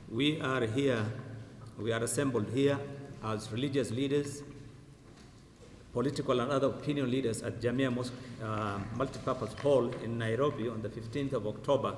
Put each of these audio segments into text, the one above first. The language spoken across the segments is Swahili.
We are assembled here as religious leaders, political and other opinion leaders at Jamia Mosque Multipurpose Hall in Nairobi on the 15th of October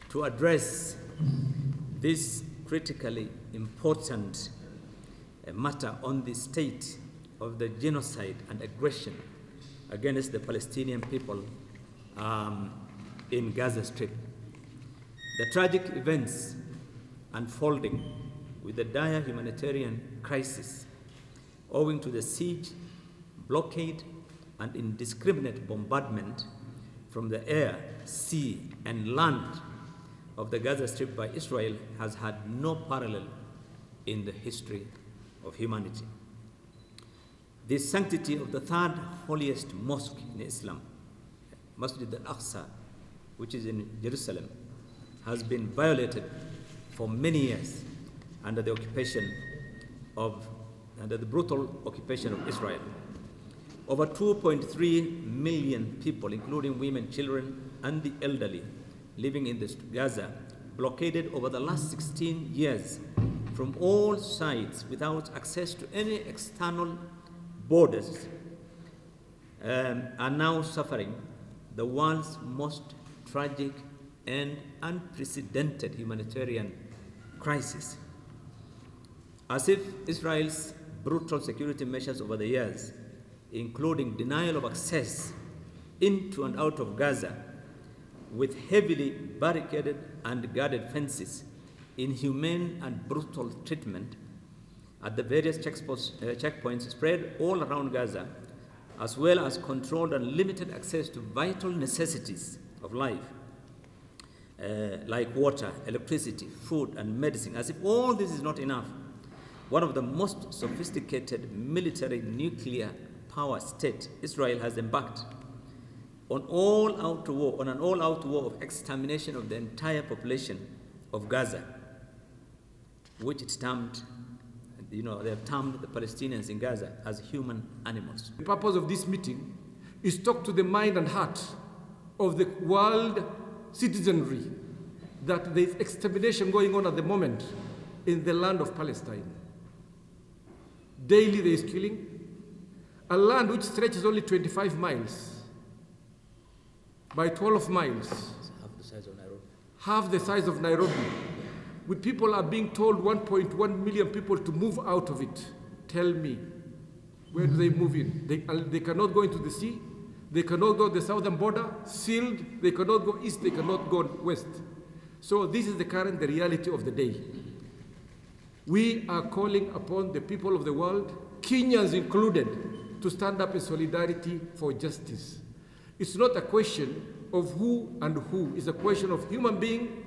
to address this critically important matter on the state of the genocide and aggression against the Palestinian people in Gaza Strip. The tragic events unfolding with the dire humanitarian crisis owing to the siege, blockade, and indiscriminate bombardment from the air, sea, and land of the Gaza Strip by Israel has had no parallel in the history of humanity. The sanctity of the third holiest mosque in Islam, Masjid al-Aqsa, which is in Jerusalem, has been violated for many years under the brutal occupation of Israel. Over 2.3 million people, including women, children, and the elderly, living in Gaza, blockaded over the last 16 years from all sides without access to any external borders, are now suffering the world's most tragic and unprecedented humanitarian crisis. As if Israel's brutal security measures over the years, including denial of access into and out of Gaza with heavily barricaded and guarded fences, inhumane and brutal treatment at the various checkpoints spread all around Gaza, as well as controlled and limited access to vital necessities of life, like water, electricity, food, and medicine. As if all this is not enough, one of the most sophisticated military nuclear power state, Israel, has embarked on an all-out war of extermination of the entire population of Gaza, which it's termed, they have termed the Palestinians in Gaza as human animals. The purpose of this meeting is to talk to the mind and heart of the world citizenry that there is extermination going on at the moment in the land of Palestine. Daily there is killing. A land which stretches only 25 miles by 12 miles. Half the size of Nairobi. Half the size of Nairobi. With people are being told 1.1 million people to move out of it. Tell me, where do they move in? They cannot go into the sea. They cannot go to the southern border, sealed. They cannot go east. They cannot go west. So this is the reality of the day. We are calling upon the people of the world, Kenyans included, to stand up in solidarity for justice. It's not a question of who and who. It's a question of human being.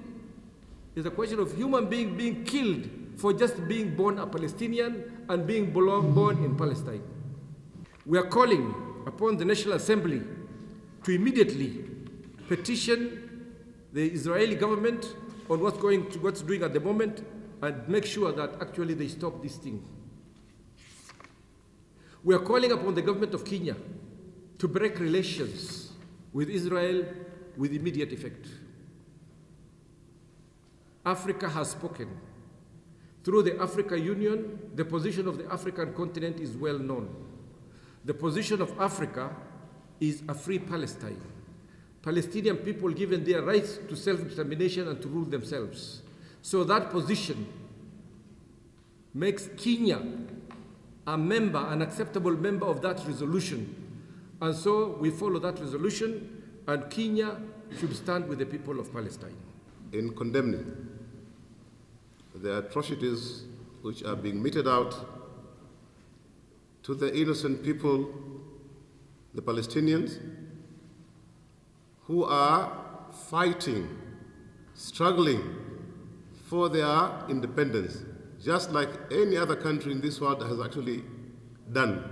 It's a question of human being being killed for just being born a Palestinian and being born in Palestine. We are calling upon the National Assembly to immediately petition the Israeli government on what's doing at the moment and make sure that actually they stop this thing. We are calling upon the government of Kenya to break relations with Israel with immediate effect. Africa has spoken. Through the Africa Union, the position of the African continent is well known. The position of Africa is a free Palestine. Palestinian people given their rights to self-determination and to rule themselves. So that position makes Kenya an acceptable member of that resolution. And so we follow that resolution, and Kenya should stand with the people of Palestine. In condemning the atrocities which are being meted out to the innocent people, the Palestinians, who are fighting, struggling for their independence, just like any other country in this world has actually done.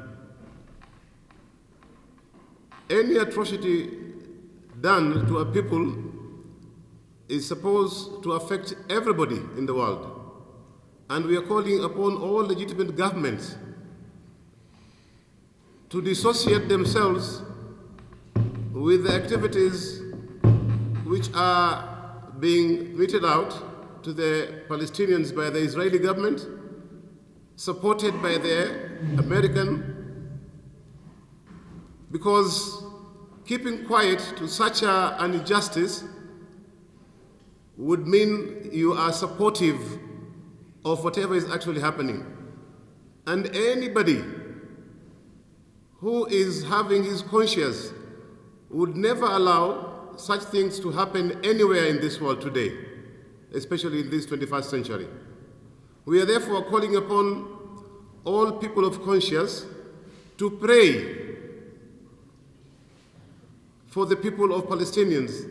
Any atrocity done to a people is supposed to affect everybody in the world. And we are calling upon all legitimate governments to dissociate themselves with the activities which are being meted out to the Palestinians by the Israeli government, supported by the American, because keeping quiet to such an injustice would mean you are supportive of whatever is actually happening. And anybody who is having his conscience would never allow such things to happen anywhere in this world today, especially in this 21st century. We are therefore calling upon all people of conscience to pray for the people of Palestinians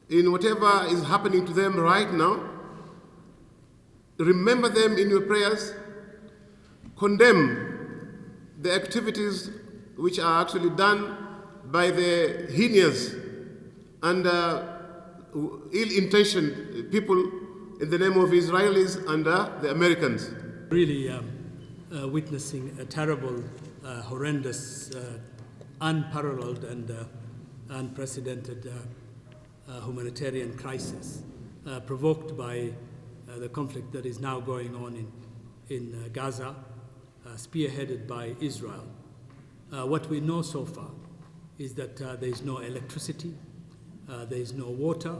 in whatever is happening to them right now. Remember them in your prayers. Condemn the activities which are actually done by the heinous and ill-intentioned people in the name of Israelis and the Americans. Really witnessing a terrible, horrendous, unparalleled and unprecedented humanitarian crisis provoked by the conflict that is now going on in Gaza, spearheaded by Israel. What we know so far is that there is no electricity, there is no water,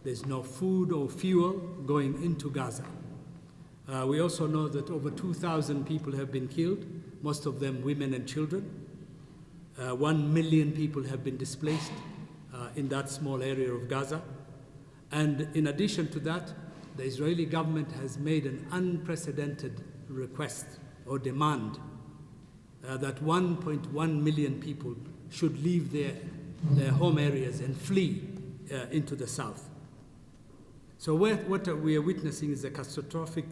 there's no food or fuel going into Gaza. We also know that over 2,000 people have been killed, most of them women and children. 1 million people have been displaced in that small area of Gaza. And in addition to that, the Israeli government has made an unprecedented request or demand that 1.1 million people should leave their home areas and flee into the south. So what we are witnessing is a catastrophic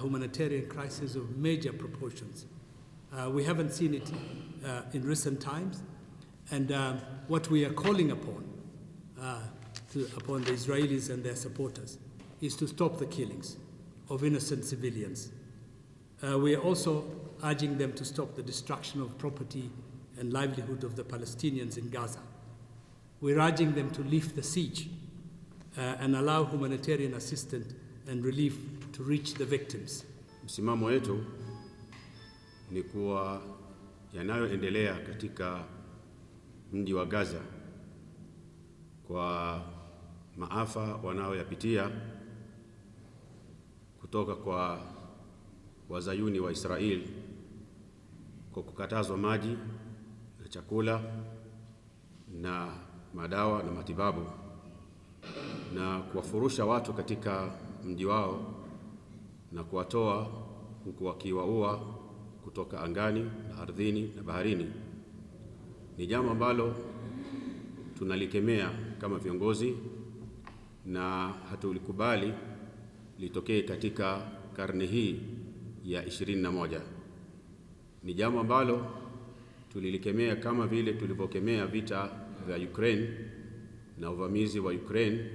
humanitarian crisis of major proportions. We haven't seen it in recent times, and what we are calling upon the Israelis and their supporters is to stop the killings of innocent civilians. We are also urging them to stop the destruction of property and livelihood of the Palestinians in Gaza. We're urging them to lift the siege and allow humanitarian assistance and relief to reach the victims. Msimamo wetu ni kuwa yanayoendelea katika mji wa Gaza kwa maafa wanaoyapitia kutoka kwa wazayuni wa Israeli kwa kukatazwa maji na chakula na madawa na matibabu na kuwafurusha watu katika mji wao na kuwatoa huku wakiwaua kutoka angani na ardhini na baharini, ni jambo ambalo tunalikemea kama viongozi na hatulikubali litokee katika karne hii ya 21. Ni jambo ambalo tulilikemea kama vile tulivyokemea vita vya Ukraine na uvamizi wa Ukraine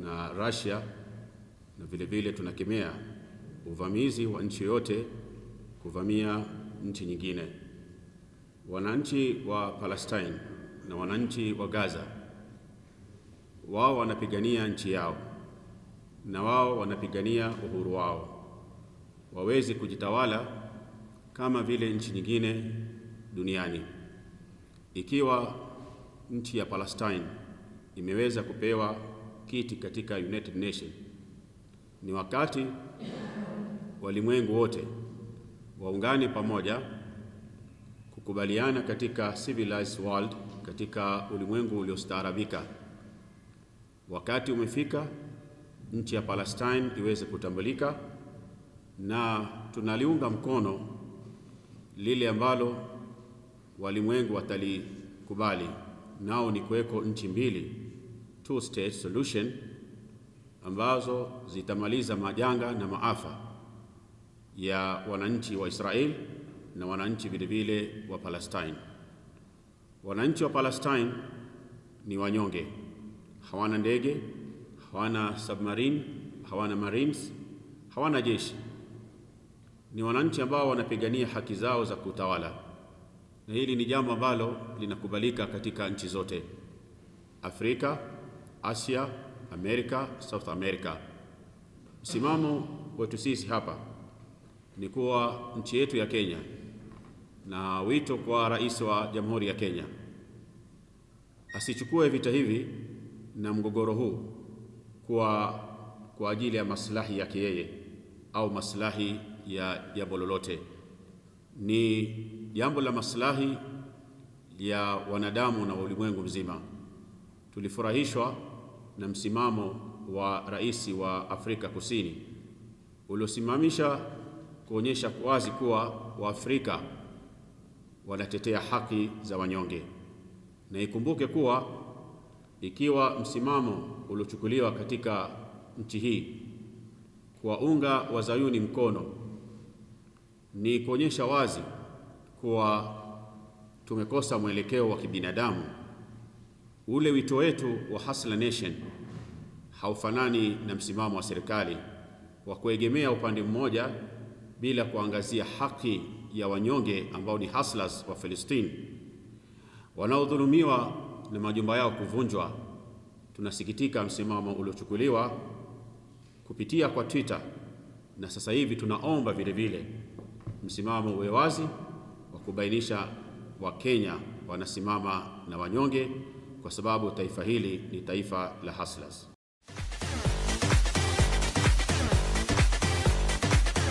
na Russia, na vile vile tunakemea uvamizi wa nchi yote kuvamia nchi nyingine. Wananchi wa Palestine na wananchi wa Gaza, wao wanapigania nchi yao na wao wanapigania uhuru wao wawezi kujitawala kama vile nchi nyingine duniani. Ikiwa nchi ya Palestine imeweza kupewa kiti katika United Nations, ni wakati walimwengu wote waungane pamoja kukubaliana katika civilized world, katika ulimwengu uliostaarabika. Wakati umefika nchi ya Palestine iweze kutambulika, na tunaliunga mkono lile ambalo walimwengu watalikubali, nao ni kuweko nchi mbili, two state solution, ambazo zitamaliza majanga na maafa ya wananchi wa Israeli na wananchi vile vile wa Palestine. Wananchi wa Palestine ni wanyonge, hawana ndege, hawana submarine, hawana marines, hawana jeshi. Ni wananchi ambao wanapigania haki zao za kutawala, na hili ni jambo ambalo linakubalika katika nchi zote Afrika, Asia, Amerika, South America. Msimamo wetu sisi hapa ni kuwa nchi yetu ya Kenya, na wito kwa Rais wa Jamhuri ya Kenya asichukue vita hivi na mgogoro huu kwa ajili ya maslahi yake yeye au maslahi ya jambo lolote. Ni jambo la maslahi ya wanadamu na ulimwengu mzima. Tulifurahishwa na msimamo wa rais wa Afrika Kusini uliosimamisha kuonyesha wazi kuwa Waafrika wanatetea haki za wanyonge. Na ikumbuke kuwa ikiwa msimamo uliochukuliwa katika nchi hii kuwaunga wazayuni mkono ni kuonyesha wazi kuwa tumekosa mwelekeo wa kibinadamu, ule wito wetu wa Hustler Nation haufanani na msimamo wa serikali wa kuegemea upande mmoja bila kuangazia haki ya wanyonge ambao ni hustlers wa Palestine wanaodhulumiwa na majumba yao kuvunjwa. Tunasikitika msimamo uliochukuliwa kupitia kwa Twitter, na sasa hivi tunaomba vile vile msimamo uwe wazi wa kubainisha Wakenya wanasimama na wanyonge, kwa sababu taifa hili ni taifa la hustlers.